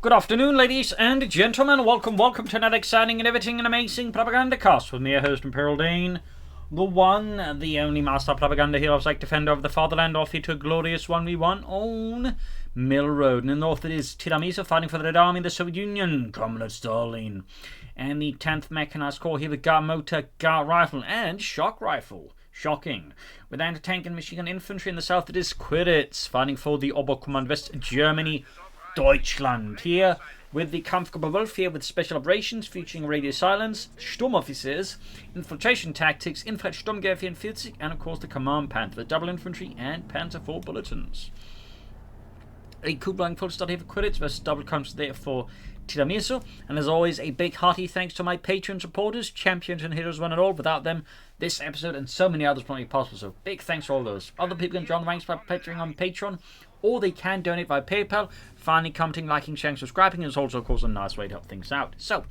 Good afternoon, ladies and gentlemen. Welcome to another exciting and everything and amazing Propagandacast with me, your host, Imperial Dane. The one, the only master propaganda heroes like defender of the fatherland, off here to a glorious 1v1 on Mill Road. In the north it is Tiramisu fighting for the Red Army of the Soviet Union, Comrade Stalin. And the 10th Mechanized Corps here with Guard Motor, Guard Rifle and Shock Rifle. Shocking. With anti-tank and machine gun infantry in the south it is Quiritz fighting for the Oberkommand West Germany, Deutschland. Here with the Kampfgruppe Wolf here with special operations featuring radio silence, Sturmofficers, infiltration tactics, Infrared Sturmgewehr 44, and of course the Command Panther with double infantry and Panzer IV bulletins. A cool-blowing full start here for Quiritz versus double counts there for Tiramisu. And as always, a big hearty thanks to my Patreon supporters, champions and heroes one and all. Without them, this episode and so many others wouldn't be possible. So big thanks to all those. Other people can join the ranks by Patreon on Patreon, or they can donate via PayPal. Finally, commenting, liking, sharing, subscribing is also, of course, a nice way to help things out. So,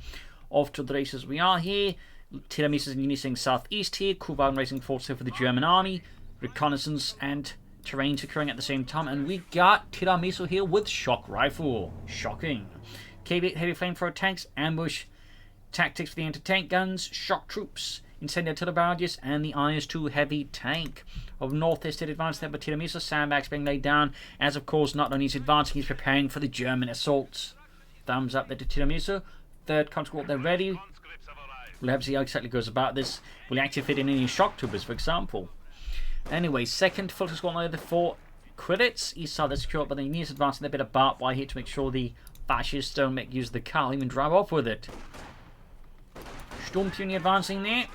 off to the races we are here. Tiramisu is racing southeast here. Kuban racing force here for the German army. Reconnaissance and terrain securing at the same time. And we got Tiramisu here with shock rifle. Shocking. KB heavy flamethrower tanks, ambush tactics for the anti-tank guns, shock troops, incendiary artillery barrages, and the IS-2 heavy tank. Of northeast at advance there, but Tiramisu sandbags being laid down, as of course not only is advancing, he's preparing for the German assaults. Thumbs up there to Tiramisu. Third conscript, they're ready. We'll have to see how exactly goes about this. Will he actually fit in any shock troopers, for example? Anyway, second full squad leader for Quiritz. East side is secure, but they need to advance a bit of barbed wire here to make sure the fascists don't make use of the car, even drive off with it. Sturmpuni advancing there.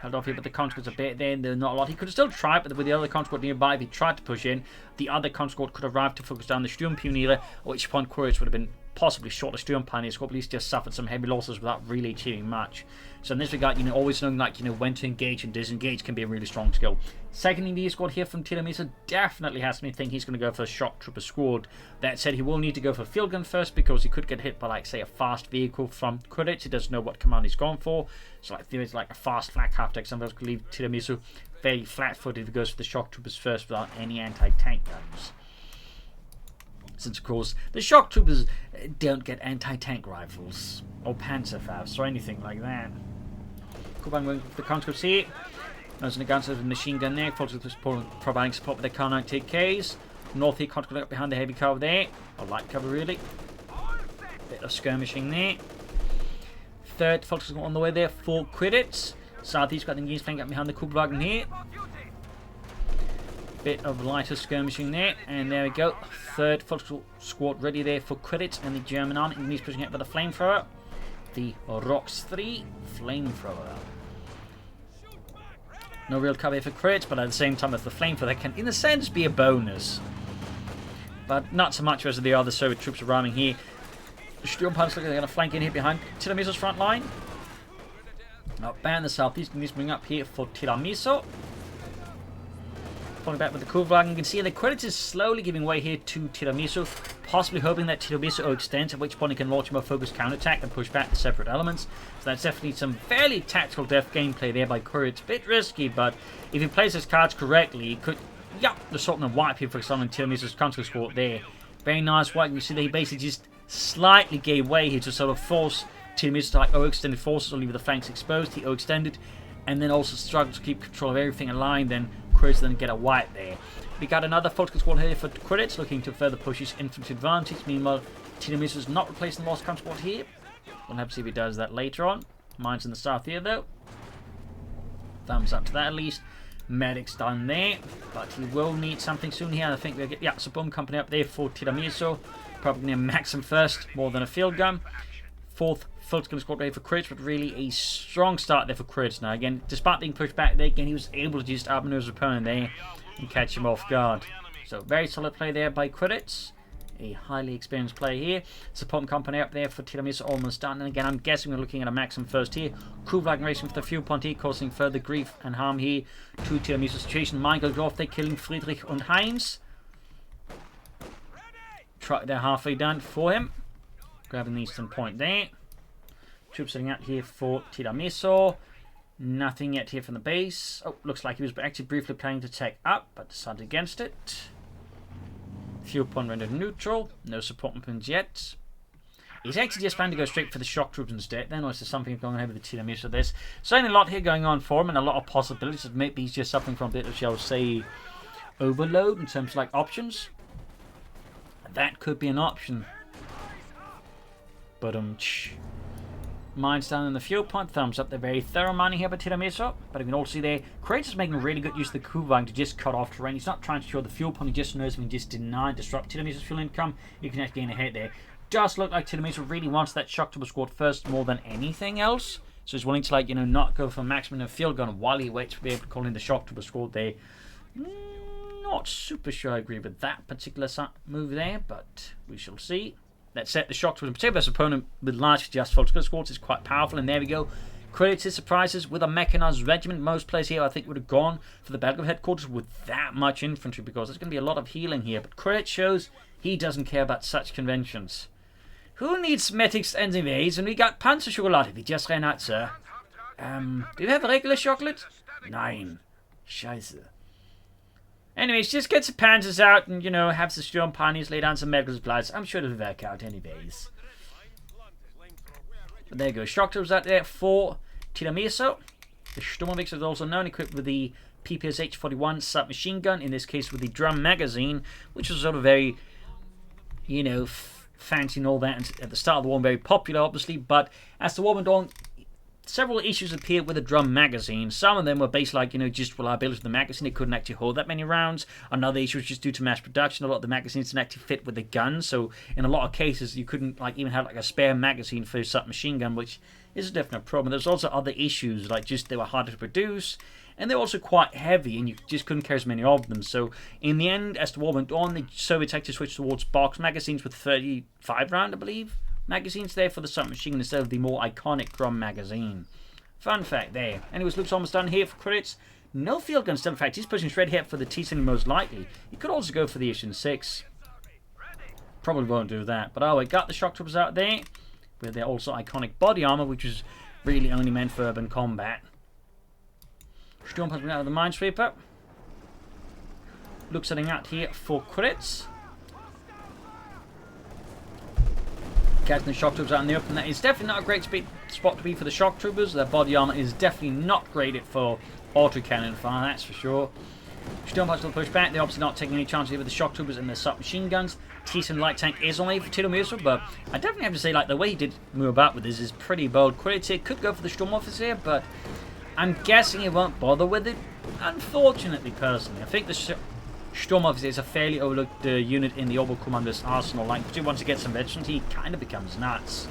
Held off here, but the conscripts a bit there. They're not a lot. He could have still tried, but with the other conscript nearby, if he tried to push in, the other conscript could arrive to focus down the Sturmpioneer, at which point Quiritz would have been possibly short of Sturmpioneers, or at least just suffered some heavy losses without really achieving much. So in this regard, always knowing when to engage and disengage can be a really strong skill. Second India squad here from Tiramisu definitely has me think he's going to go for a shock trooper squad. That said, he will need to go for field gun first because he could get hit by, say, a fast vehicle from Quiritz. He doesn't know what command he's gone for. So there's like a fast flak half-deck. Sometimes could leave Tiramisu fairly flat-footed if he goes for the shock troopers first without any anti-tank guns. Since, of course, the shock troopers don't get anti-tank rifles or Panzerfaust or anything like that. Kuban going for the conscripts here. Noticing the guns with the machine gun there. Folks providing support with their car 90 Ks. North here, conscript up behind the heavy cover there. Or light cover, really. Bit of skirmishing there. Third, folks on the way there for Quiritz. Southeast got the English flank up behind the Kubelwagen here. Bit of lighter skirmishing there, and there we go. Third squad ready there for Quiritz and the German army. He's pushing it with the flamethrower, the ROX 3 flamethrower. No real cover for Quiritz, but at the same time, with the flamethrower, that can, in a sense, be a bonus. But not so much as the other Soviet troops arriving here. The Sturmpanzer looking like they're going to flank in here behind Tiramisu's front line. Up band the southeast, and he's bring up here for Tiramisu. Falling back with the Kubelwagen, you can see the Quiritz is slowly giving way here to Tiramisu, possibly hoping that Tiramisu extends, at which point he can launch a more focused counterattack and push back the separate elements. So that's definitely some fairly tactical deft gameplay there by Quiritz. Bit risky, but if he plays his cards correctly, he could, the sort of wipe here for example Tiramisu's counter squad there. Very nice wipe. You see that he basically just slightly gave way here to sort of force Tiramisu to like extended forces or leave the flanks exposed. He extended and then also struggled to keep control of everything in line. Then Quiritz then get a wipe there. We got another focus squad here for Quiritz, looking to further push his infantry advantage. Meanwhile, Tiramisu is not replacing the lost camp squad here. We'll have to see if he does that later on. Mine's in the south here though. Thumbs up to that at least. Medic's done there, but he will need something soon here. I think we'll get so bomb company up there for Tiramisu. Probably near Maxim first, more than a field gun. Fourth full squad ready for Quiritz, but really a strong start there for Quiritz now. Again, despite being pushed back there, again he was able to just outmaneuver his opponent there and catch him off guard. So very solid play there by Quiritz. A highly experienced player here. Support company up there for Tiramisu almost done. And again, I'm guessing we're looking at a Maxim first here. Kubelwagen racing with the fuel point here, causing further grief and harm here to Tiramisu's situation. Michael go off there, killing Friedrich and Heinz. They're halfway done for him. Grabbing the eastern point there. Troops sitting out here for Tiramisu. Nothing yet here from the base. Oh, looks like he was actually briefly planning to take up, but decided against it. Fuel point rendered neutral. No support weapons yet. He's actually just planning to go straight for the shock troops instead. Then there's something going on here with the Tiramisu. There's certainly a lot here going on for him, and a lot of possibilities. Maybe he's just suffering from a bit of, shall we say, overload in terms of like options. That could be an option. But mine's down in the fuel point. Thumbs up. They're very thorough mining here by Tiramisu. But you can also see there, Quiritz is making really good use of the coup wagon to just cut off terrain. He's not trying to show the fuel point. He just knows if he can just deny and disrupt Tiramisu's fuel income, you can actually gain a hit there. Does look like Tiramisu really wants that shock trooper squad first more than anything else. So he's willing to, like, you know, not go for maximum of field gun while he waits to be able to call in the shock trooper squad there. Not super sure I agree with that particular move there, but we shall see. That set the shock trooper, in particular his opponent with large just full squads, is quite powerful, and there we go. Quiritz surprises with a mechanized regiment. Most players here, I think, would have gone for the Battle of Headquarters with that much infantry because there's going to be a lot of healing here. But Quiritz shows he doesn't care about such conventions. Who needs medics anyways? And we got Panzer Schokolade. We just ran out, sir. Do you have regular chocolate? Nein. Scheiße. Anyways, just get some panzers out and, you know, have some storm pioneers lay down some medical supplies. I'm sure it'll work out anyways. But there you go. Shock troops out there for Tiramisu. The Sturmwix is also known, equipped with the PPSH-41 submachine gun, in this case with the drum magazine, which was sort of very, you know, fancy and all that. And at the start of the war, very popular, obviously. But as the war went on, several issues appeared with the drum magazine. Some of them were based, like, you know, just reliability of the magazine. It couldn't actually hold that many rounds. Another issue was just due to mass production. A lot of the magazines didn't actually fit with the gun. So in a lot of cases, you couldn't, like, even have like a spare magazine for a submachine gun, which is a definite problem. There's also other issues, like just they were harder to produce, and they're also quite heavy, and you just couldn't carry as many of them. So in the end, as the war went on, the Soviets actually switched towards box magazines with 35 round, I believe, magazines there for the submachine instead of the more iconic drum magazine. Fun fact there. Anyways, looks almost done here for Quiritz. No field gun still. In fact, he's pushing straight ahead for the T-70 most likely. He could also go for the Issue 6. Probably won't do that. But oh, we got the shock troopers out there with their also iconic body armor, which is really only meant for urban combat. Storm has been out of the minesweeper. Looks setting out here for Quiritz. Catching the shock troopers out in the open. That is definitely not a great spot to be for the shock troopers. Their body armor is definitely not graded for autocannon fire, that's for sure. Sturmparts will push back. They're obviously not taking any chances here with the shock troopers and their submachine guns. T-70 light tank is on way for Tiramisu, but I definitely have to say, like, the way he did move about with this is pretty bold. Quiritz here could go for the Sturmofficer here, but I'm guessing he won't bother with it. Unfortunately, personally, I think the Sturmofficer is a fairly overlooked unit in the Oberkommander's arsenal. Like, once he gets some veterans, he kind of becomes nuts.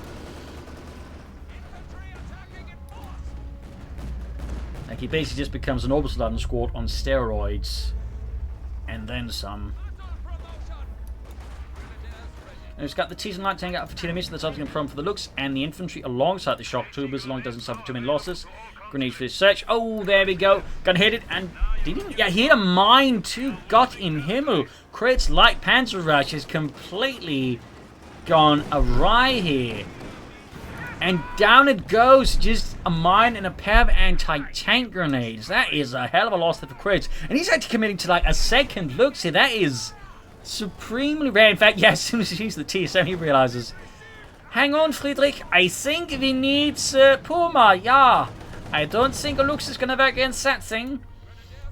Like, he basically just becomes an Obersoldaten squad on steroids. And then some. And it's got the T-70 light tank out for Tiramisu. That's obviously prone for the looks. And the infantry alongside the shock troopers. As long as it doesn't suffer too many losses. Grenade for his search. Oh, there we go. Gonna hit it. And did he? Yeah, he hit a mine too. Gott im Himmel. Quiritz light panzer rush has completely gone awry here. And down it goes. Just a mine and a pair of anti-tank grenades. That is a hell of a loss there for Quiritz. And he's actually committing to like a second look. See, that is supremely rare. In fact, yeah, as soon as he sees the T-70, he realizes, hang on, Friedrich, I think we need Puma, yeah. I don't think a Lux is going to work against that thing.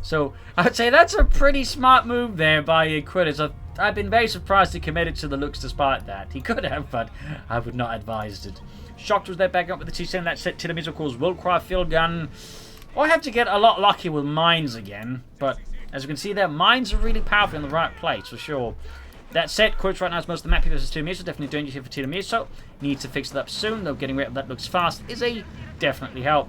So, I would say that's a pretty smart move there by Quiritz. I've been very surprised he committed to the Lux despite that. He could have, but I would not advise it. Shock was there back up with the T-70. That set Tiramisu, of course, will cry field gun. I have to get a lot lucky with mines again, but as you can see there, mines are really powerful in the right place, for sure. That set, Quiritz right now is most of the map versus Tiramisu. Definitely doing it here for Tiramisu. Needs to fix it up soon, though getting rid of that looks fast is a definitely help.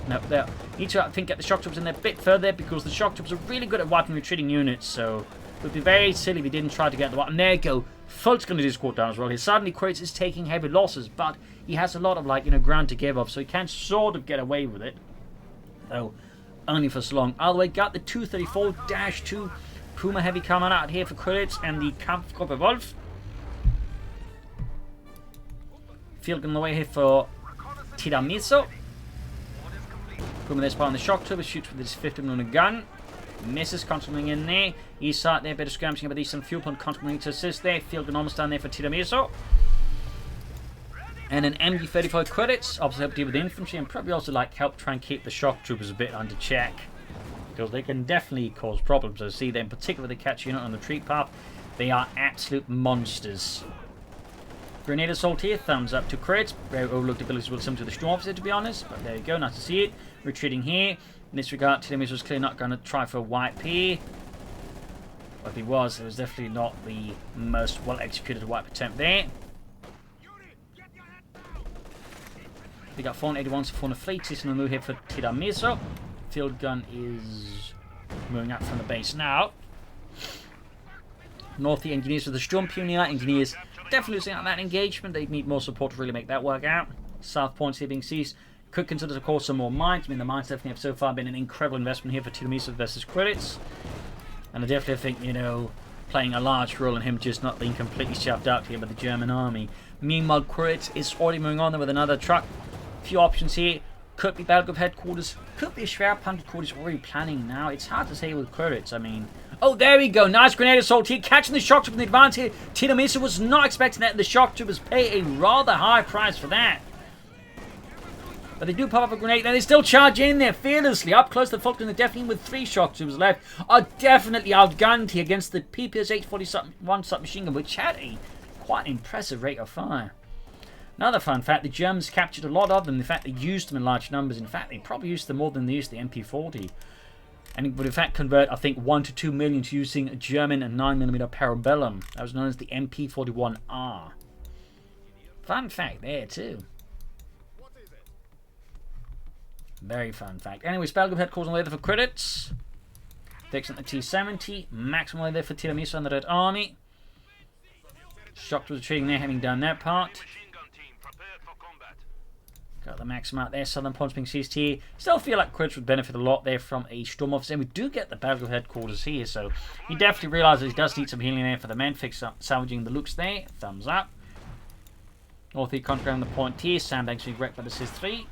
No, there. Need to, I think, get the shock troops in there a bit further because the shock troops are really good at wiping retreating units, so it would be very silly if we didn't try to get the one. And there you go. Fult's going to do his squad down as well. Here, suddenly Quiritz is taking heavy losses, but he has a lot of, like, you know, ground to give up, so he can sort of get away with it. Though, only for so long. All the way, got the 234-2 Puma Heavy coming out here for Quiritz and the Kampfgruppe Wolf. Field gun on the way here for Tiramisu. Puma there on the shock trooper, shoots with his 50mm gun. Misses, constantly in there. East side there, bit of skirmishing, but he's some fuel pump constantly to assist there. Field gun almost down there for Tiramisu. And an MG-35 Quiritz, obviously help deal with the infantry, and probably also like help try and keep the shock troopers a bit under check. Because they can definitely cause problems. I see them, in particular they catch unit on the retreat path. They are absolute monsters. Grenade assault here, thumbs up to Quiritz. Very overlooked abilities will similar to the Storm Officer, to be honest, but there you go, nice to see it. Retreating here. In this regard, Tiramisu was clearly not going to try for a wipe here. But if he was, it was definitely not the most well-executed wipe attempt there. We got 481 to 400 fleet. He's on the move here for Tiramisu. Field gun is moving up from the base now. North, the engineers with the Storm Pioneer. Engineers definitely losing out on that engagement. They need more support to really make that work out. South points here being seized. Could consider, of course, some more mines. I mean, the mines definitely have so far been an incredible investment here for Tiramisu versus Quiritz. And I definitely think, you know, playing a large role in him just not being completely shoved out here by the German army. Meanwhile, Quiritz is already moving on there with another truck. A few options here. Could be Battlegroup headquarters. Could be a Schwerpunkt headquarters already planning now. It's hard to say with Quiritz. I mean... Oh, there we go. Nice grenade assault here. Catching the shock trooper in the advance here. Tiramisu was not expecting that. And the shock troopers pay a rather high price for that. But they do pop up a grenade, and they still charge in there fearlessly. Up close to the Falcon, definitely with 3 shock troopers left, are definitely outgunned here against the PPS 841 submachine gun, which had a quite impressive rate of fire. Another fun fact, the Germans captured a lot of them. In fact, they used them in large numbers. In fact, they probably used them more than they used the MP40. And it would in fact convert, I think, 1 to 2 million to using a German 9mm Parabellum. That was known as the MP41R. Fun fact there, too. Very fun fact. Anyway, Battlegroup headquarters on the way there for Quiritz. Fixing the T-70. Maximum way there for Tiramisu and the Red Army. Shock was retreating there, having done that part. Got the maximum out there. Southern points being seized here. Still feel like Quiritz would benefit a lot there from a Storm Officer. And we do get the Battlegroup headquarters here, so he definitely realizes he does need some healing there for the men. Fix up, salvaging the looks there. Thumbs up. North East contra on the point here. Sandbags being wrecked by the SIS-3.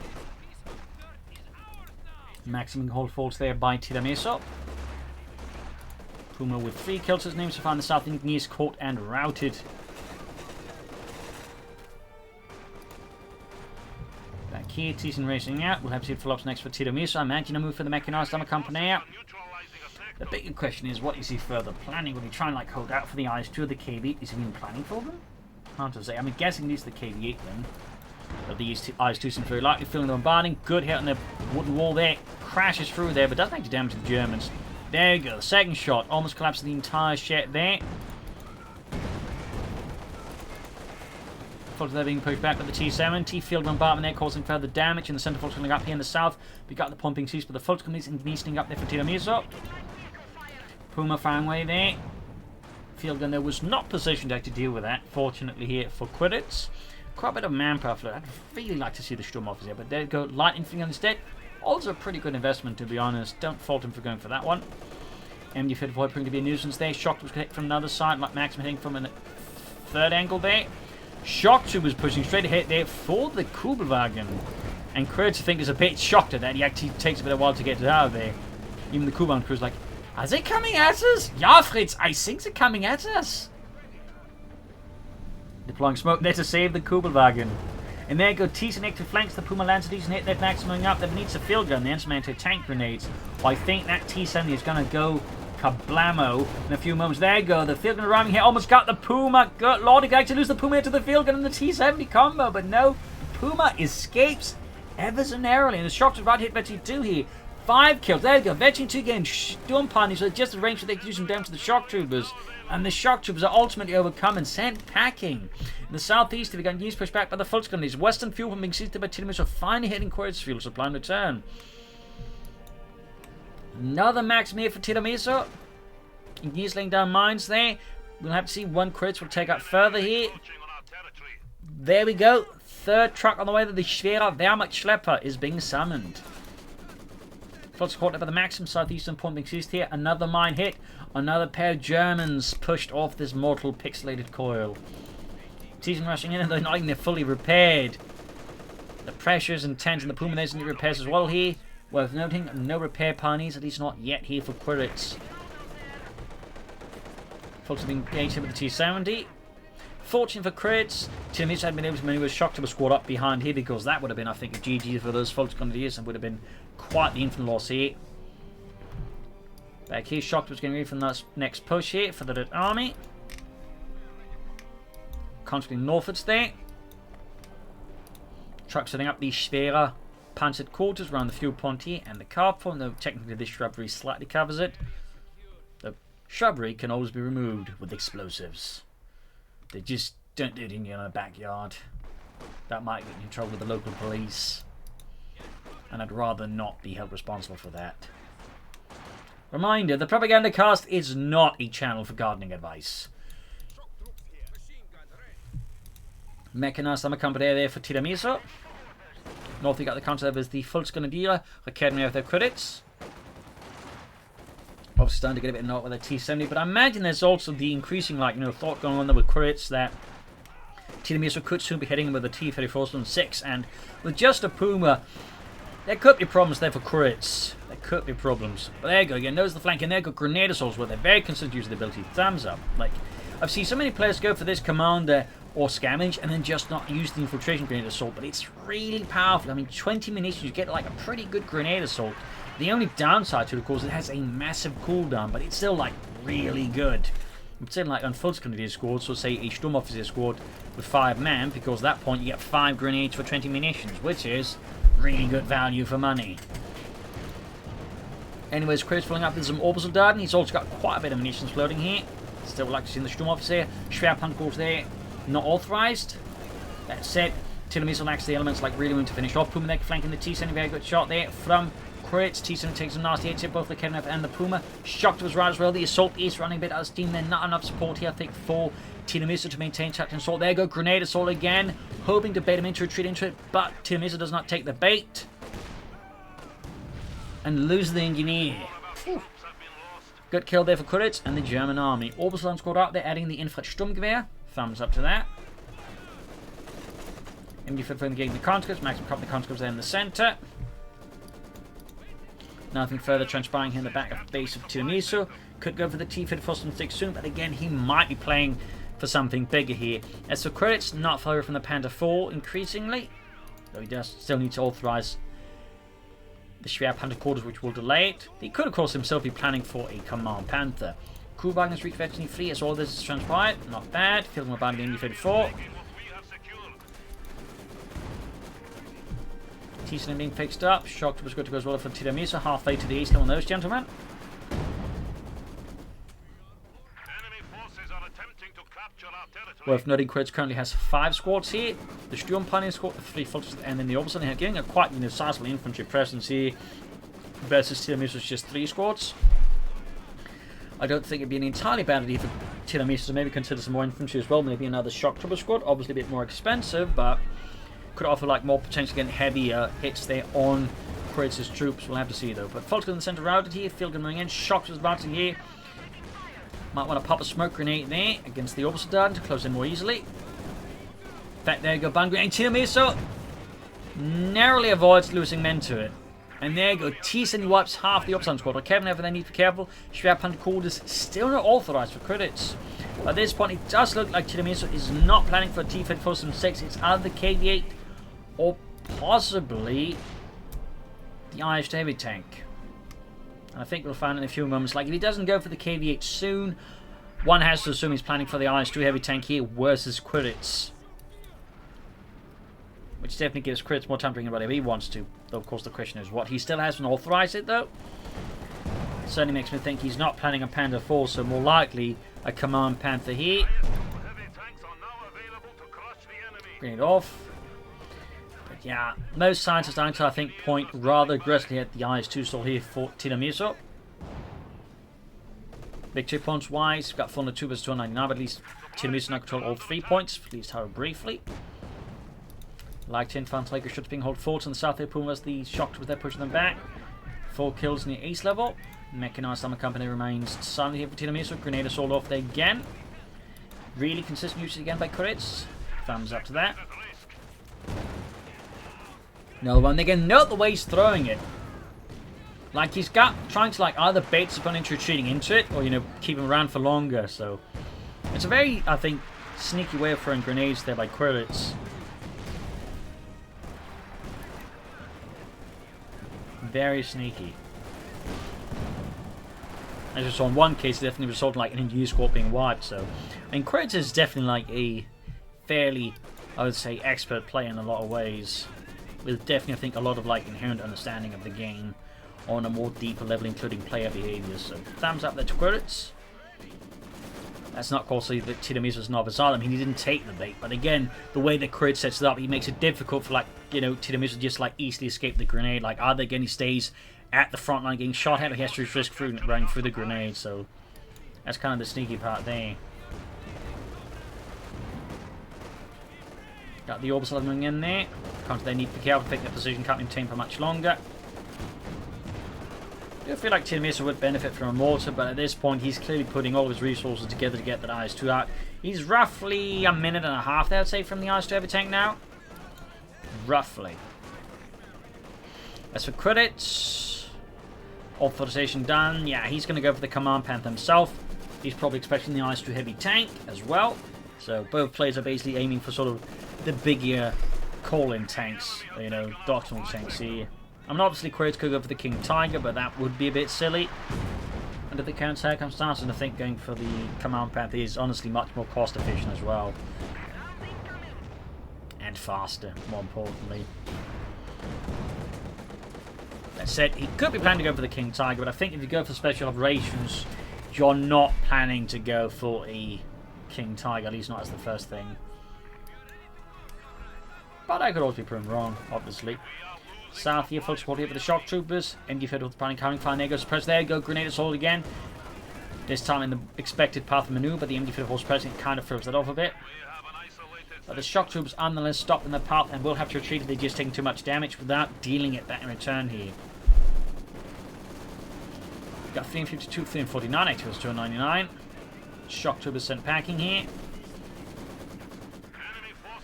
Maximum hold force there by Tiramisu. Puma with 3 kills his name so far in the south. Engineers caught and routed. Back here, Thyssen racing out. We'll have to see follow-ups next for Tiramisu. I imagine a move for the mechanized armor company out. The bigger question is, what is he further planning? Will he try and like hold out for the IS-2 or the KV? Is he even planning for them? Hard to say. I'm guessing these are the KV-8 then. But the IS-2 seems very likely feeling the bombarding. Good hit on the wooden wall there. Crashes through there, but doesn't actually damage the Germans. There you go. Second shot. Almost collapses the entire shed there. They're being pushed back with the T-70. Field bombardment there causing further damage. In the centre, coming up here in the south. We got the pumping seas, but the Fulton is sneaking up there for Tiramisu. Puma firing away there. Field gun there was not positioned to actually deal with that. Fortunately here for Quiritz. Quite a bit of manpower for that. I'd really like to see the Storm Officer, but there you go. Light infantry instead. Also a pretty good investment, to be honest. Don't fault him for going for that one. MG-55 proving to be a nuisance there. Shock was hit from another side. Maxim hitting from a third angle there. Shock was pushing straight ahead there for the Kubelwagen. And Quiritz, I think, is a bit shocked at that. He actually takes a bit of a while to get it out of there. Even the Kubelwagen crew's like, are they coming at us? Ja, Fritz, I think they're coming at us. Deploying smoke there to save the Kubelwagen. And there you go, Thyssen active flanks, the Puma Lancer Thyssen hit that maximum up. That needs a field gun, the instrumented tank grenades. Well, I think that T-70 is going to go kablamo in a few moments. There you go, the field gun arriving here, almost got the Puma. Good lord, he could actually lose the Puma into the field gun and the T-70 combo, but no, Puma escapes ever so narrowly. And the Shock's right hit Veteran 2 here. 5 kills, there you go, Veteran 2 getting Storm Pioneers, so just the range that they can do some damage to the Shock Troopers. And the Shock Troopers are ultimately overcome and sent packing. In the southeast, we got news pushed back by the Fulton. These Western fuel pumping seized by Tiramisu are finally hitting Quiritz fuel supply in return. Another maximum here for Tiramisu. Engineers laying down mines there. We'll have to see one Quiritz will take out further here. There we go. Third truck on the way that the Schwerer Wehrmachtschlepper is being summoned. Fulton caught up by the Maxim southeastern point being seized here. Another mine hit. Another pair of Germans pushed off this mortal pixelated coil. Thyssen rushing in and they're not even fully repaired. The pressure is intense and the Puma doesn't need repairs as well here. Worth noting, no repair pioneers, at least not yet here for Quiritz. Fulton being engaged here with the T-70. Fortune for Quiritz, Tiramisu had been able to maneuver Shocktober squad up behind here, because that would have been, I think, a GG for those Volksgrenadiers and would have been quite the infinite loss here. Back here, Shocktober's getting ready for the next push here for the Red Army. Constantly northwards there. Trucks setting up the Schwerer panzered quarters around the fuel point here and the carport, though technically this shrubbery slightly covers it. The shrubbery can always be removed with explosives. They just don't do it in your own backyard. That might get you in trouble with the local police. And I'd rather not be held responsible for that. Reminder, the Propagandacast is not a channel for gardening advice. Mechanized Summer Company there for Tiramisu. North we got the counter as the Volksgrenadier, Academy of their Quiritz. Obviously starting to get a bit annoyed with the T-70, but I imagine there's also the increasing, thought going on there with Quiritz that Tiramisu could soon be heading with the T-34-6, and with just a Puma, there could be problems there for Quiritz. There could be problems. But there you go, again, notice the flank, and there go grenade assaults where they're very consistent use of the ability. Thumbs up. I've seen so many players go for this commander or scavenge and then just not use the infiltration grenade assault, but it's really powerful. I mean, 20 munitions, you get a pretty good grenade assault. The only downside to it, of course, it has a massive cooldown, but it's still really good. I'm saying on Volksgrenadier squad, so say a Sturmoffizier squad with 5 men, because at that point you get 5 grenades for 20 munitions, which is really good value for money. Anyways, Quiritz filling up with some Obersoldaten. He's also got quite a bit of munitions floating here. Still would like to see the Sturmoffizier. Schwerpunkt there, not authorized. That said, Tiramisu lacks the elements really willing to finish off. Puma there flanking the T-70, very good shot there from Quiritz. T-70 takes some nasty hits here, both the Kenneth and the Puma. Shocked was right as well. The assault is running a bit out of steam there. Not enough support here, I think, for Tiramisu to maintain tactical assault. There you go, grenade assault again. Hoping to bait him into retreat into it, but Tiramisu does not take the bait. And loses the engineer. Whew. Good kill there for Quiritz and the German army. Obersoldaten squad out there, adding the Infrastrukturgewehr. Thumbs up to that. MD-5 getting the conscripts. Maximum copy the conscripts there in the center. Nothing further transpiring here in the back of the base of Tiramisu. Could go for the T-34-6 soon, but again, he might be playing for something bigger here. As for Quiritz, not far from the Panther 4 increasingly. Though he does still need to authorize the Schwer Panther quarters, which will delay it. He could, of course, himself be planning for a Command Panther. Crewwagens reach virtually free as all this is transpired. Not bad. Feeling about the MD-34. T-70 being fixed up. Shocked was good to go as well for Tiramisu. Halfway to the east on those gentlemen. Worth noting, Quiritz currently has 5 squads here. The Sturmpanier squad, the 3 Fulters, and then the Obersoldaten getting a quite sizable infantry presence here versus Tiramisu's just 3 squads. I don't think it'd be an entirely bad idea for Tiramisu to maybe consider some more infantry as well. Maybe another Shocktober squad. Obviously a bit more expensive, but could offer more potentially getting heavier hits there on Quiritz's troops. We'll have to see though. But Fulters in the center routed here. Field gun moving in. Shocktober's advancing here. Might want to pop a smoke grenade there against the Obersoldaten to close in more easily. In fact, there you go. Bang grenade. Tiramisu narrowly avoids losing men to it. And there you go, T-70 wipes half the Obersoldaten squad. Kevin, however, they need to be careful. Schwerpunkt quarters still not authorized for Quiritz. At this point, it does look like Tiramisu is not planning for a T-34-6. It's either the KV-8 or possibly the IS-2 heavy tank. And I think we'll find in a few moments. If he doesn't go for the KV-8 soon, one has to assume he's planning for the IS-2 heavy tank here versus Quiritz. Which definitely gives Quiritz more time to bring in whatever he wants to. Though, of course, the question is what. He still hasn't authorized it, though. It certainly makes me think he's not planning a Panther 4, so more likely a Command Panther here. Bring it off. But yeah, most signs are starting to, I think, point rather aggressively at the IS-2 stall here for Tiramisu. Victory points wise, we've got 402 versus 299, but at least Tiramisu now control all 3 points, at least however briefly. Light infantry ships being held forts on the south of Pumas, the Shocked with their pushing them back. 4 kills near east level. Mechanized Summer Company remains silent here for Tiramisu. Grenade assault off there again. Really consistent usage again by Quiritz. Thumbs up to that. Another one. Again, note the way he's throwing it. He's got trying to either bait upon into retreating into it, or keep him around for longer. So it's a very, I think, Sneaky way of throwing grenades there by Quiritz. Very sneaky. As you saw in one case, it definitely resulted in like an entire squad being wiped. So, I mean, Quiritz is definitely like a fairly, I would say, expert player in a lot of ways, with definitely, I think, a lot of like inherent understanding of the game on a more deeper level, including player behavior. So, thumbs up there to Quiritz. That's not costly that Tiramisu's novice island. I mean, he didn't take the bait, but again, the way that Quiritz sets it up, he makes it difficult for, like, you know, Tiramisu to just like easily escape the grenade. Like, either again he stays at the front line getting shot at, or he has to risk running through the grenade. So that's kind of the sneaky part there. Got the orbital coming in there. They need to be careful to pick their position, can't maintain for much longer. I do feel like Tiramisu would benefit from a mortar, but at this point he's clearly putting all of his resources together to get that IS-2 out. He's roughly a minute and a half there, I'd say, from the IS-2 heavy tank now. Roughly. As for Quiritz, authorization done. Yeah, he's going to go for the Command Panther himself. He's probably expecting the IS-2 heavy tank as well. So both players are basically aiming for sort of the bigger call-in tanks, you know, doctrinal tanks here. I mean, obviously Quiritz could go for the King Tiger, but that would be a bit silly under the current circumstances, and I think going for the Command Panther is honestly much more cost efficient as well. And faster, more importantly. That said, he could be planning to go for the King Tiger, but I think if you go for special operations, you're not planning to go for a King Tiger, at least not as the first thing. But I could also be proven wrong, obviously. South here, full support here for the shock troopers. MD fed with the planning coming, fire there, suppress there, go grenade assault again. This time in the expected path of maneuver, but the MD fed force president kind of throws that off a bit. But the shock troopers are nonetheless stopped in their path and will have to retreat if they're just taking too much damage without dealing it back in return here. We've got 352, 349, actually was 299. Shock troopers sent packing here.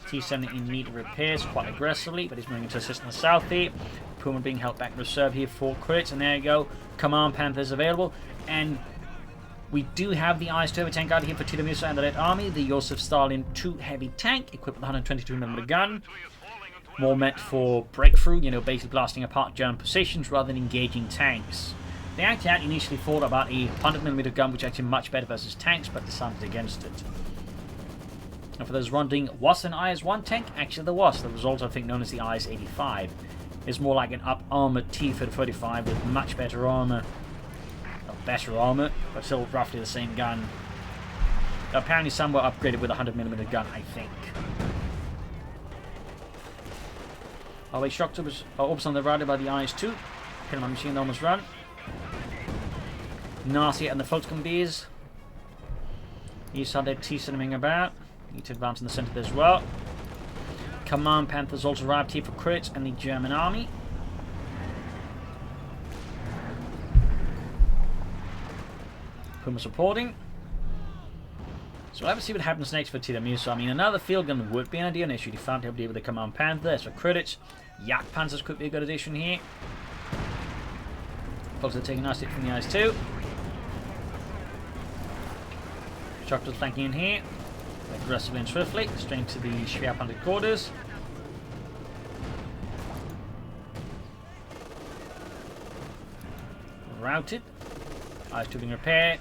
T-70 in need of repairs quite aggressively, but he's moving to assist in the south here. Puma being held back in reserve here for Quiritz, and there you go. Command Panthers available, and we do have the IS-2 tank out here for Tiramisu and the Red Army, the Joseph Stalin 2 heavy tank, equipped with a 122mm gun. More meant for breakthrough, you know, basically blasting apart German positions rather than engaging tanks. They actually initially thought about a 100mm gun, which is actually much better versus tanks, but decided against it. And for those wondering, was an IS-1 tank? Actually there was. There was also, I think, known as the IS-85. It's more like an up-armored T-35 with much better armor. Not better armor, but still roughly the same gun. Apparently some were upgraded with a 100mm gun, I think. Oh wait, shock troopers are almost on the right by the IS-2. Kill my machine almost run. Nasty and the Volkskamp bees. You saw their T-centering about. Need to advance in the center as well. Command Panthers also arrived here for Quiritz and the German army. Puma supporting. So we'll have to see what happens next for Tiramisu. I mean, another field gun would be an idea, and you found to deal with the Command Panther. As for Quiritz, Yak Panzers could be a good addition here. Also taking a nice hit from the IS-2. Shockers flanking in here. Aggressively and swiftly, straight into the Schwerpanzer quarters. Routed. IS-2 being repaired.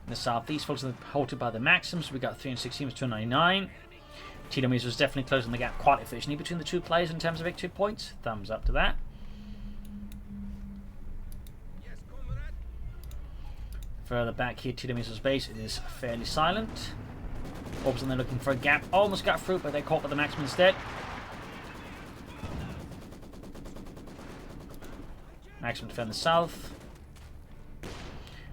In the southeast, folks are halted by the Maxims. We got 316 with 299. Tiramisu was definitely closing the gap quite efficiently between the two players in terms of victory points. Thumbs up to that. Further back here, Tiramisu's base, it is fairly silent. Orbs and they're looking for a gap. Almost got through, but they caught by the Maxim instead. Maxim defend the south.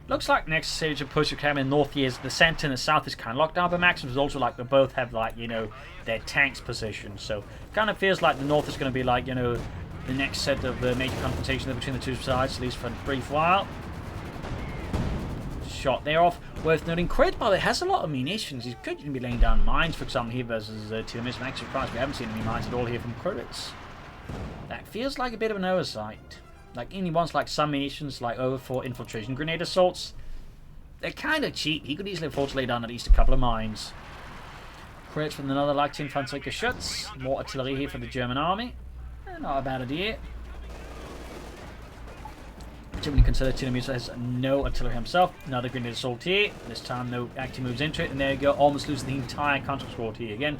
Looks like next stage of push in north here is the center and the south is kind of locked down, but Maxim is also like they both have like, you know, their tanks positioned. So kind of feels like the north is going to be like, you know, the next set of major confrontation between the two sides, at least for a brief while. Shot there off. Worth noting, Quiritz, by the way, has a lot of munitions. He could even be laying down mines, for example, here versus Tiramisu. I'm actually surprised we haven't seen any mines at all here from Quiritz. That feels like a bit of an oversight. Like, he wants like some munitions like over for infiltration grenade assaults. they're kind of cheap. He could easily afford to lay down at least a couple of mines. Quiritz with another light infantry Geschütz. More artillery here for the German army. Not a bad idea. Particularly consider Tiramisu has no artillery himself. Another grenade assault here. This time no active moves into it. And there you go. Almost losing the entire counter squad here again.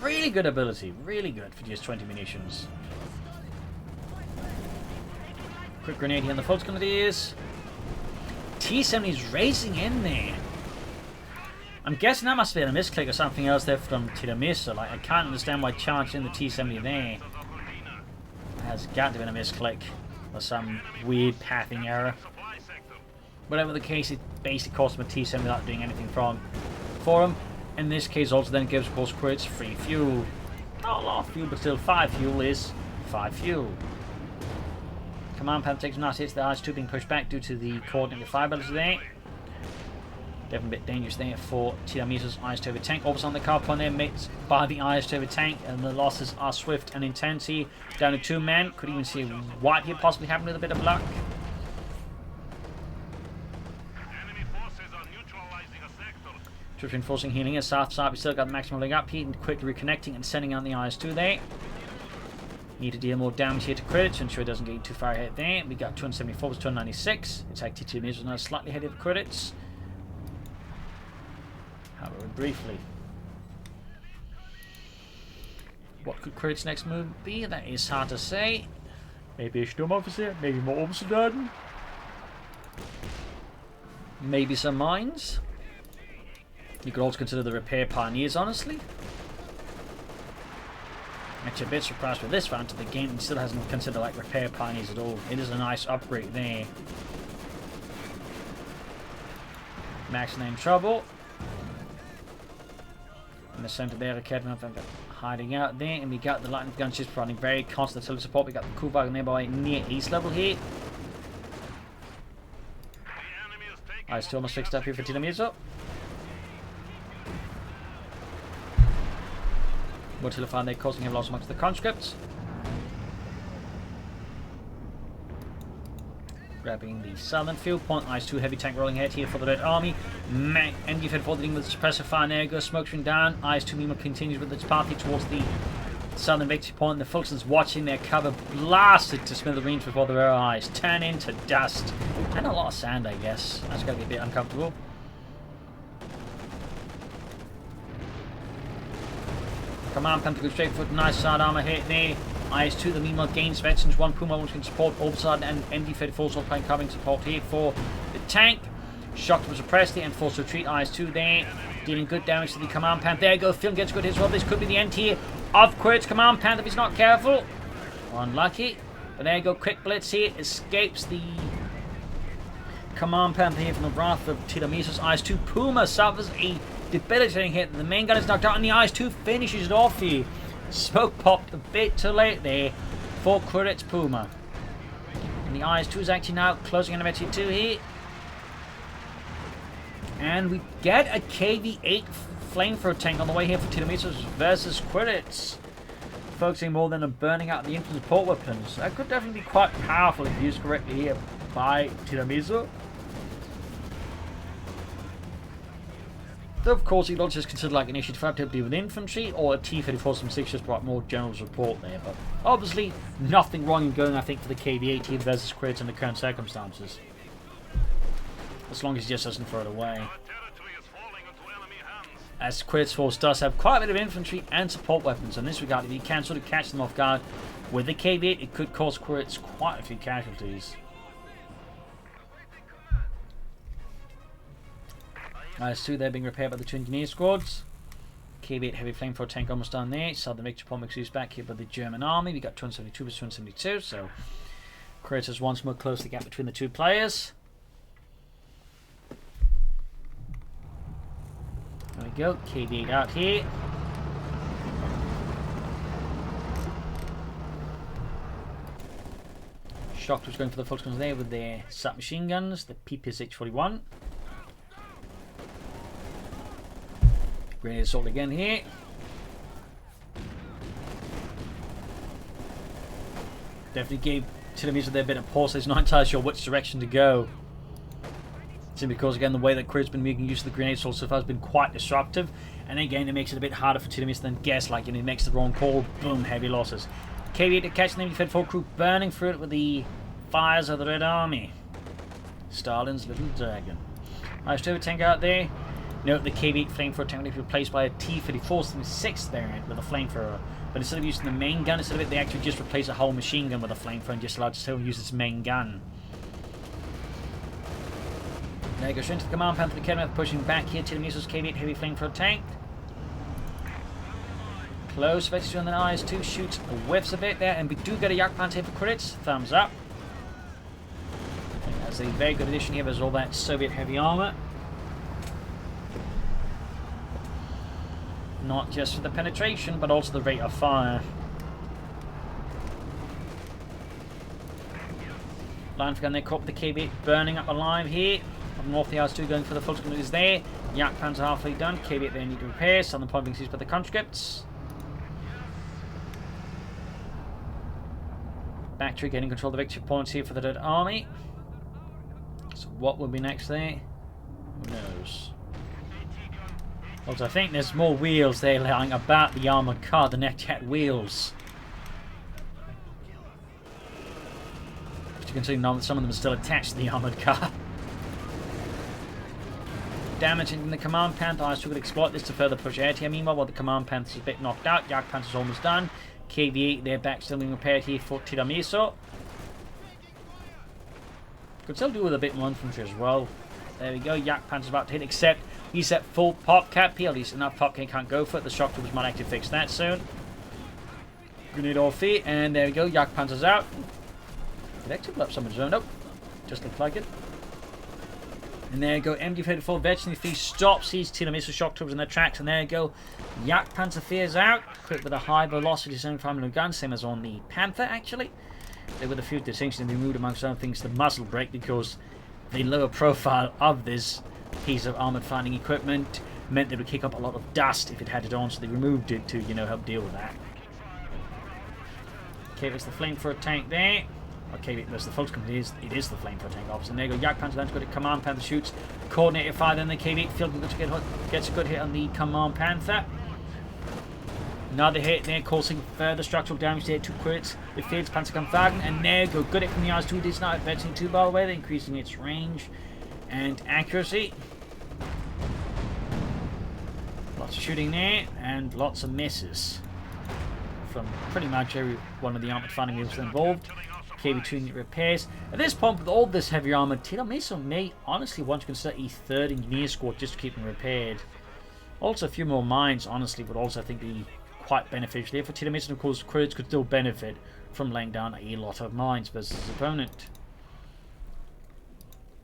Really good ability. Really good for just 20 munitions. Quick grenade here on the Volksgrenadiers. T-70 is racing in there. I'm guessing that must be a misclick or something else there from Tiramisu. Like, I can't understand why charging the T-70 there. Has got to be a misclick or some weird pathing error. Whatever the case, it basically cost him a T-70 without doing anything wrong for him. In this case, also then gives, of course, Quiritz free fuel. Not a lot of fuel, but still 5 fuel is 5 fuel. Command Panther takes nice hits. The IS-2 being pushed back due to the coordinated fireability there. Definitely a bit dangerous there for Tiramisu's IS-2 tank. Almost on the car point there, mates by the IS-2 tank, and the losses are swift and intense here. Down to 2 men. Could even see a wipe here possibly happen with a bit of luck. Troops reinforcing healing as south side. We still got the maximum leg up here, and quickly reconnecting and sending out the IS-2 there. Need to deal more damage here to Quiritz, ensure it doesn't get too far ahead there. We got 274 to 296. It's actually Tiramisu now slightly ahead of Quiritz. However, briefly. What could Quiritz's next move be? That is hard to say. Maybe a Sturmoffizier, maybe more Obersoldaten. Maybe some mines. You could also consider the repair pioneers, honestly. Actually, a bit surprised with this round to the game. It still hasn't considered like repair pioneers at all. It is a nice upgrade there. Max name trouble. In the center there, Academy hiding out there, and we got the lightning gunships providing very constant artillery support. We got the Kuhwagen nearby near east level here. I still almost fixed up here for Tiramisu. More till find they're causing him loss amongst the conscripts. Grabbing the southern field point. IS-2 heavy tank rolling ahead here for the Red Army. MD Fed forwarding with the suppressor fire. There goes smoke screen down. IS-2 meanwhile continues with its path towards the southern victory point. The Fulksons watching their cover blasted to smithereens before their eyes. Turn into dust. And a lot of sand, I guess. That's going to be a bit uncomfortable. Command Panther goes straight for the nice side armor hit there. IS-2 the meanwhile gains veterans. 1 Puma which can support Overside and MD-34 also playing covering support here for the tank. Shocked was suppressed and forced to retreat. IS-2 there. Dealing good damage to the Command Panther. There you go. Film gets good hits. Well, this could be the end here of Quiritz Command Panther if he's not careful. Unlucky. But there you go. Quick blitz here. Escapes the Command Panther here from the wrath of Tiramisu's IS-2. Puma suffers a debilitating hit. The main gun is knocked out and the IS-2 finishes it off here. Smoke popped a bit too late there for Quiritz Puma. And the IS-2 is actually now closing in on MT2 here. And we get a KV-8 flamethrower tank on the way here for Tiramisu versus Quiritz. Focusing more than on burning out the infantry support weapons. That could definitely be quite powerful if used correctly here by Tiramisu. Though of course you don't just consider like an issue to do with infantry or a T-34 some 6 just brought more general support there, but obviously nothing wrong in going I think for the KV-8 team versus Quiritz in the current circumstances. As long as he just doesn't throw it away. As Quiritz force does have quite a bit of infantry and support weapons. In this regard, if you can sort of catch them off guard with the KV-8, it could cause Quiritz quite a few casualties. IS-2 there being repaired by the two engineer squads. KV-8 heavy flamethrower tank almost done there. Southern victory point makes use back here by the German army. We got 272 versus 272, so Quiritz has once more closed the gap between the two players. There we go, KV-8 out here. Shocked was going for the Volksguns there with their submachine guns, the PPSH-41. Grenade assault again here. Definitely gave Tiramisu there a bit of pause, so he's not entirely sure which direction to go. Simply because, again, the way that Quiritz has been making use of the grenades so far has been quite disruptive. And again, it makes it a bit harder for Tiramisu than guess. Like, you know, he makes the wrong call, boom, heavy losses. KV8 to catch the enemy Fed 4 crew, burning through it with the fires of the Red Army. Stalin's little dragon. Nice to have a tank out there. Note the KV8 flamethrower tank will be replaced by a T-34-6 variant with a flamethrower. But instead of using the main gun, instead of it, they actually just replace a whole machine gun with a flamethrower and just allow it to still use its main gun. There goes straight to the command panther, the Kenneth pushing back here. Tiramisu's KV8 heavy flamethrower tank. Close, effectively on the eyes, 2 shoots, whiffs a bit there, and we do get a Yak Panther here for Quiritz. Thumbs up. That's a very good addition here, there's all that Soviet heavy armor. Not just for the penetration, but also the rate of fire. Line for gun there, caught the KV8 burning up alive here. Up north, the R2 going for the full screen is there. Yak Panther halfway done. KV8 there need to repair. Southern point being seized by the conscripts. Battery getting control of the victory points here for the Red Army. So what will be next there? Who knows? Also, I think there's more wheels there lying about the armoured car than yet wheels. Considering some of them are still attached to the armoured car. Damaging the Command Panther. I still could exploit this to further push air here. Meanwhile, while the Command Panther's a bit knocked out, Yak Panther's almost done. KV8, they're back still being repaired here for Tiramisu. Could still do with a bit more infantry as well. There we go, Yak Panther's about to hit, except he's at full pop cap here. At least enough pop cap can't go for it. The shock troopers might actually fix that soon. Grenade off feet, and there we go, Yak Panther's out. Connected, left someone's zone. Nope. Just looks like it. And there you go. MD-34 veteran fee stops. Sees Tiramisu shock troopers in their tracks. And there you go. Yak Panther fears out. Equipped with a high velocity 75mm gun. Same as on the Panther, actually. There were a few distinctions they moved amongst other things. The muzzle brake, because the lower profile of this piece of armored fighting equipment meant they would kick up a lot of dust if it had it on. So they removed it to, you know, help deal with that. Okay, there's the flamethrower tank there. Okay, there's the Folks Company. It is the flamethrower tank officer. And there you go. Yak Panther then got a Command Panther shoots. Coordinated fire. Then the KV8 field gets a good hit on the Command Panther. Another hit there, causing further structural damage there to Quiritz. The Fields Panther come firing. And there you go. Good hit from the eyes. 2 Ds now advancing 2 by the way. They're increasing its range and accuracy. Lots of shooting there. And lots of misses from pretty much every one of the armored fighting units involved. KV2 repairs. At this point, with all this heavy armor, Tiramisu may honestly want to consider a 3rd engineer squad just to keep them repaired. Also, a few more mines, honestly, would also, I think, be quite beneficial here for Tiramisu. And of course, Quiritz could still benefit from laying down a lot of mines versus his opponent.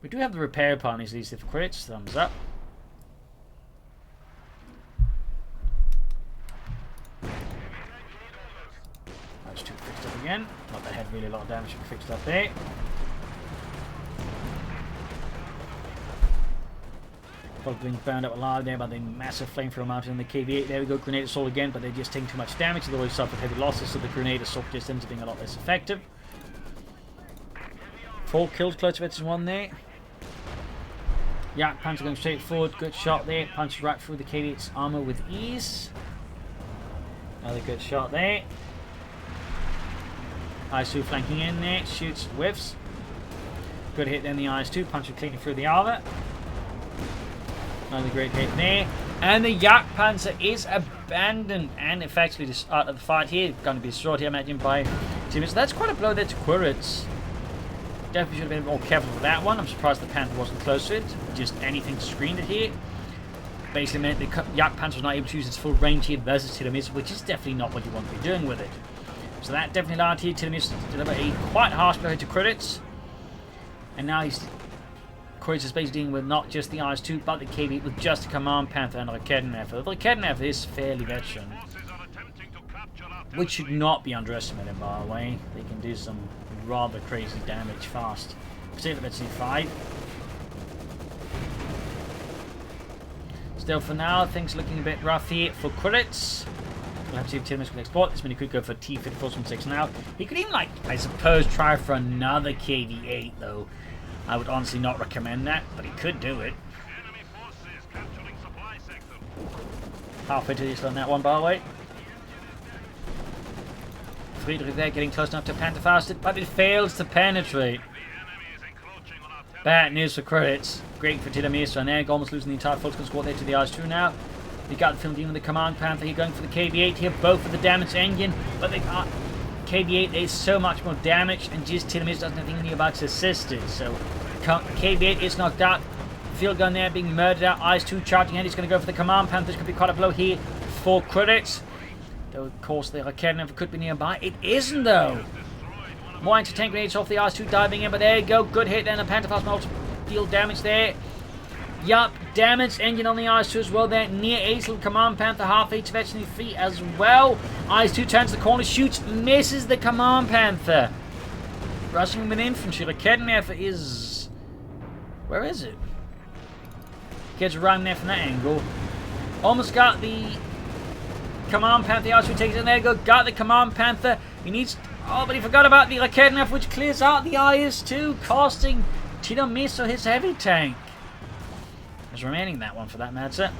We do have the repair partners, at least, for Quiritz. Thumbs up. Those 2 fixed up again. Not that had really a lot of damage fixed up there. Probably being burned up alive there by the massive flamethrower mounted in the KV8. There we go, grenade assault again, but they're just taking too much damage. They always suffered heavy losses, so the grenade assault just ends up being a lot less effective. 4 kills, close to 1 there. Yak Panther going straight forward, good shot there. Punches right through the KV8's armor with ease. Another good shot there. IS-2 flanking in there, shoots, whiffs. Good hit then the IS-2, punches cleanly through the armor. Another great hit there. And the Yak Panther is abandoned and effectively just out of the fight here. Going to be destroyed here, I imagine, by Tiramisu. So that's quite a blow there to Quiritz. Definitely should have been more careful with that one. I'm surprised the Panther wasn't close to it. Just anything to screen it here. Basically meant the Yak Panther was not able to use its full range here versus Tiramisu, which is definitely not what you want to be doing with it. So that definitely allowed here Tiramisu to deliver a quite harsh blow to Quiritz. And now Quiritz is basically dealing with not just the IS-2, but the KV with just a Command Panther and a Raketenwerfer. The Raketenwerfer is fairly veteran, which should not be underestimated, by the way. They can do some rather crazy damage fast. Particularly at C5. Still for now, things looking a bit rough here for Quiritz. We'll have to see if Tiramisu can exploit this. He could go for T-54 now. He could even, like, I suppose, try for another KV8, though. I would honestly not recommend that, but he could do it. Halfway to the east on that one, by the way. Friedrich there getting close enough to Pantherfaust it, but it fails to penetrate. Bad news for Quiritz. Great for Tiramisu, and they're almost losing the entire Fulton squad there to the IS-2 now. They got the film dealing with the Command Panther here, going for the KB-8 here, both with the damaged engine, but they got KB-8 is so much more damage, and just Tiramisu doesn't have anything about to assist it. So KB-8 is knocked out. Field gun there being murdered out. IS-2 charging ahead. He's going to go for the Command Panther. This could be quite a blow here for Quiritz. Though, of course, the Raketnev could be nearby. It isn't, though. More anti-tank grenades off the IS-2 diving in, but there you go. Good hit there. And the Pantherfaust will deal damage there. Yup, damaged engine on the IS-2 as well there. Near ace, little Command Panther, half H veteran feet as well. IS-2 turns the corner, shoots, misses the Command Panther. Rushing with infantry. Raketnev is... Where is it? Gets around there from that angle. Almost got the Command Panther. The IS-2 takes it. There you go. Got the Command Panther. He needs... Oh, but he forgot about the Raketnev, which clears out the IS-2, costing Tiramisu his heavy tank. There's remaining that one for that matter.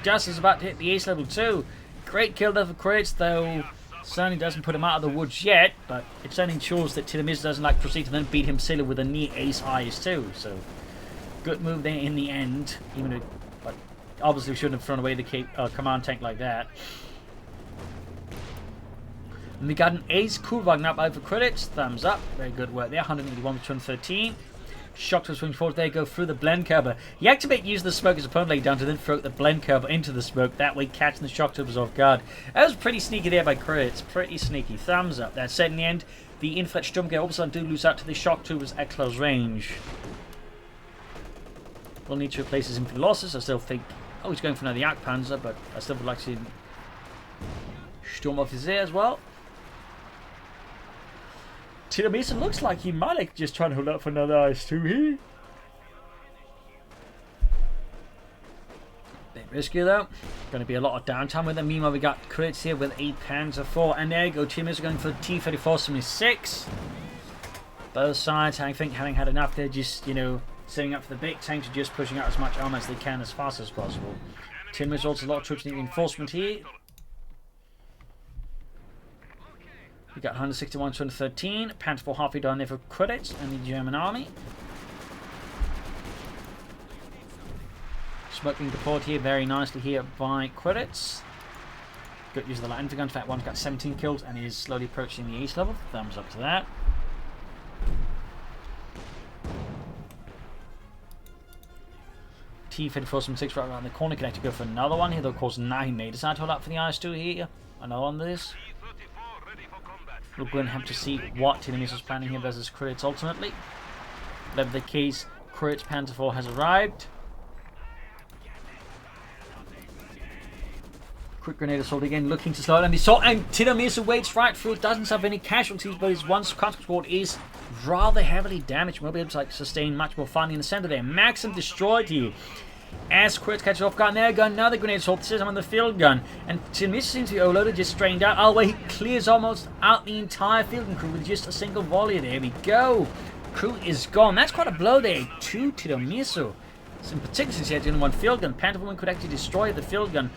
Just is about to hit the ace level 2. Great kill there for Quiritz, though certainly doesn't put him out of the woods yet, but it certainly ensures that Tiramisu doesn't like proceed to then beat him silly with a near ace IS-2. So good move there in the end, even though, but obviously we shouldn't have thrown away the command tank like that. And we got an ace Kulwagner up over Quiritz. Thumbs up. Very good work there. 181 with 213. Shock to swing forward. There, go through the blend curve. He activated use the smoke as opponent laid down to then throw the blend curve into the smoke. That way catching the shock tubers off guard. That was pretty sneaky there by Quiritz. Pretty sneaky. Thumbs up. That said, in the end, the Inflet Sturmgewehr all of a sudden do lose out to the shock tubers at close range. We'll need to replace his infantry losses. I still think... Oh, he's going for another Jagdpanzer, but I still would like to see him storm off his there as well. Tiramisu looks like he might have just trying to hold up for another IS-2 here. Bit risky though. Going to be a lot of downtime with them. Meanwhile, we got Quiritz here with a Panzer IV. And there you go. Tiramisu going for the T-34-76. Both sides, I think, having had enough, they're just, you know, setting up for the big tanks and just pushing out as much armor as they can as fast as possible. Tiramisu also a lot of troops need reinforcement here. We got 161 to 113. Panther IV halfway down there for Quiritz and the German army. Smoke being deployed here very nicely here by Quiritz. Good use of the light infantry guns. In fact, one's got 17 kills and is slowly approaching the ace level. Thumbs up to that. T-34-76 right around the corner. Can actually go for another one here. Though, of course, now he may decide to hold up for the IS-2 here. Another one of this. We're going to have to see what Tiramisu is planning here versus Quiritz ultimately. Whatever the case, Quiritz Panzer IV has arrived. Quick grenade assault again, looking to slow down the assault, and Tiramisu waits right through. Doesn't have any casualties, but his one constant squad is rather heavily damaged. We'll be able to like, sustain much more fun in the center there. Maxim destroyed here. As Quiritz catches off guard, there go another grenade assault. This time on the field gun, and Tiramisu seems to be overloaded, just strained out. Oh, well, he clears almost out the entire field gun crew with just a single volley. There we go. Crew is gone. That's quite a blow there to Tiramisu. In particular, since he had only one field gun, Pantherwoman could actually destroy the field gun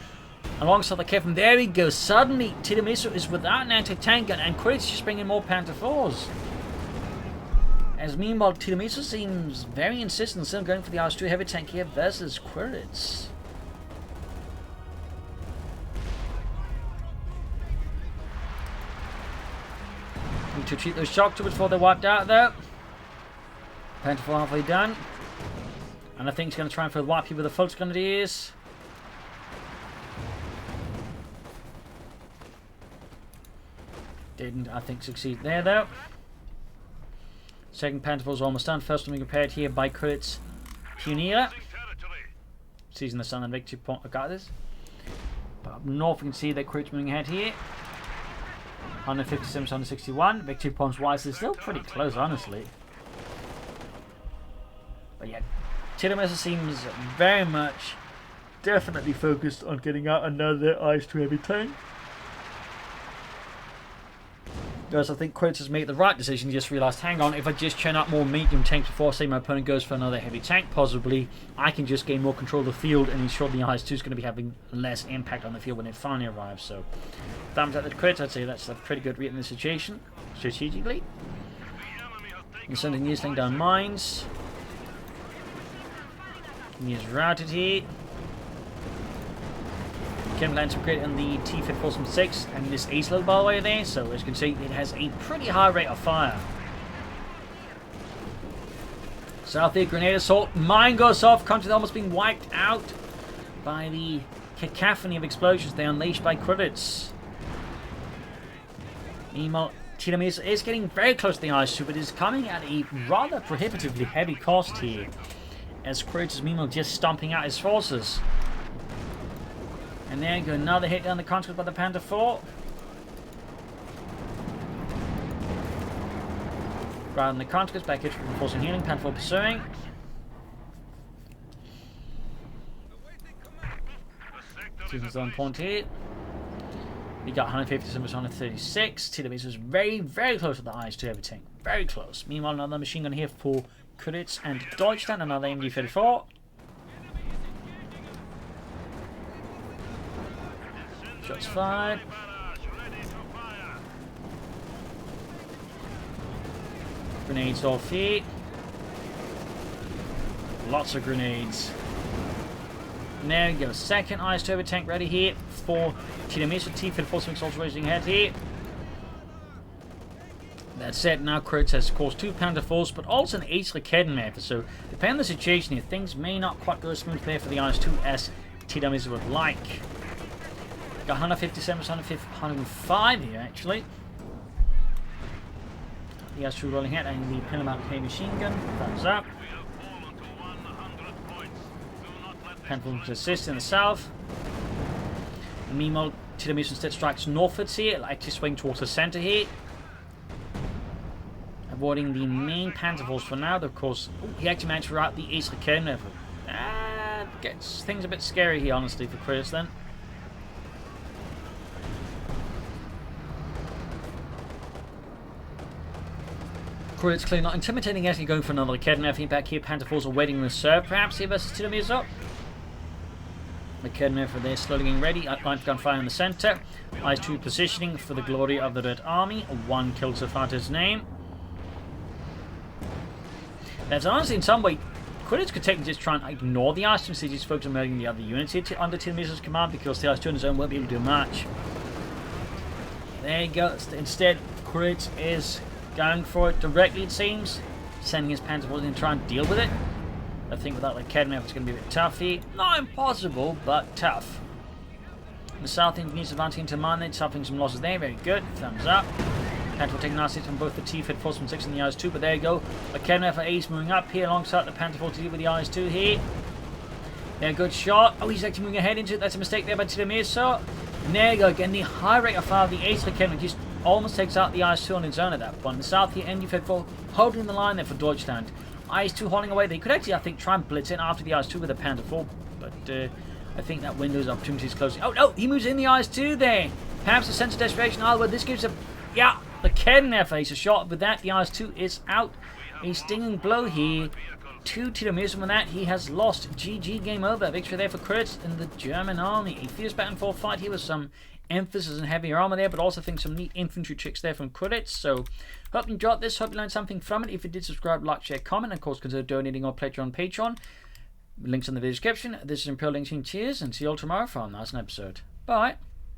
alongside the Kevin. There we go. Suddenly, Tiramisu is without an anti-tank gun, and Quiritz is just bringing more Panther IVs. As meanwhile, Tiramisu seems very insistent, still going for the IS-2 heavy tank here versus Quiritz. Need to treat those shock tubers before they're wiped out though. Panther IV halfway done. And I think he's going to try and throw the wipe here with the Fulton Grenadiers. Didn't, I think, succeed there though. Second Panther is almost done. First one being prepared here by Quiritz Pioneer. Seizing the sun and victory point. I got this. But up north, we can see that Quiritz moving ahead here. 157 to 161. Victory points wise is still pretty close, honestly. But yeah, Tiramisu seems very much definitely focused on getting out another IS-2 heavy tank. Whereas I think Quiritz has made the right decision. He just realised, hang on, if I just churn out more medium tanks before, say, my opponent goes for another heavy tank, possibly, I can just gain more control of the field and ensure the IS-2 is going to be having less impact on the field when it finally arrives. So, thumbs up to Quiritz. I'd say that's a pretty good read in the situation, strategically. And sending News laying down mines. He is routed here. Kim lands upgrade on the T-54-6 and this ace load by the way there, so as you can see it has a pretty high rate of fire. South here, grenade assault, mine goes off, country almost being wiped out by the cacophony of explosions they unleashed by Quiritz. Meanwhile, Tiramisu is getting very close to the IS-2, but is coming at a rather prohibitively heavy cost here, as Quiritz is meanwhile just stomping out his forces. And there you go, another hit down the conscripts by the Panther 4. Right on the conscripts, back here reinforcing healing, Panther 4 pursuing. Season's on point here. We got 157 versus 136. Tiramisu is very, very close to the IS-2 heavy tank. Very close. Meanwhile, another machine gun here for Quiritz and Deutschland, another MG-34. Shots fired. Grenades off here. Lots of grenades. And there we go. Second IS turbo tank ready here for Tiramisu. T-54 also racing ahead here. That's it. Now Quiritz has, of course, 2 Panther 4s, but also an 8 Raketen. So, depending on the situation here, things may not quite go smooth there for the IS-2 as Tiramisu would like. Got 157, 105 here, actually. The IS-2 rolling ahead, and the Climax K machine gun. Thumbs up. Panther to assist in the south. Meanwhile, Tiramisu instead strikes northwards here, like to swing towards the center here. Avoiding the main Panther force for now, though, of course. He actually managed to rout the East Raketen level. Gets things a bit scary here, honestly, for Quiritz then. Quiritz clearly not intimidating, actually going for another Raketen back here. Panther 4s are waiting in reserve, perhaps here versus Tiramisu. Raketen for there, slowly getting ready. Line for gunfire in the center. IS-2 positioning for the glory of the Red Army. 1 kill so far to his name. That's honestly, in some way, Quiritz could technically just try and ignore the IS-2 and just focus on murdering the other units here under Tiramisu's command, because the IS-2 on his own won't be able to do much. There you go. Instead, Quiritz is going for it directly, it seems. Sending his Panther forces in to try and deal with it. I think without the Raketen it's going to be a bit tough here. Not impossible, but tough. The South End needs advancing into mine, they're suffering some losses there. Very good. Thumbs up. Panther will take nice hits from both the T-54-6 and the IS-2, but there you go. Raketen for Ace moving up here alongside the Panther 4 to deal with the IS-2 here. There, good shot. Oh, he's actually moving ahead into it. That's a mistake there by Tiramisu. And there you go. Again, the high rate of fire of the Ace Raketen just almost takes out the IS-2 on its own at that point. The South here, MG-54 holding the line there for Deutschland. IS-2 holding away. They could actually, I think, try and blitz in after the IS-2 with a Panther 4, but I think that window's opportunity is closing. Oh, no, he moves in the IS-2 there. Perhaps a sense of desperation. Oh, well, this gives a, yeah, the Raketen there face a shot. With that, the IS-2 is out. A stinging blow here to Tiramisu. With that, he has lost. GG, game over. Victory there for Quiritz and the German army. A fierce back and forth fight here with some emphasis on heavier armor there, but also I think some neat infantry tricks there from Quiritz. So, hope you enjoyed this, hope you learned something from it. If you did, subscribe, like, share, comment, and of course consider donating or pledging on Patreon. Links in the video description. This is Imperial Linking. Cheers, and see you all tomorrow for our next episode. Bye.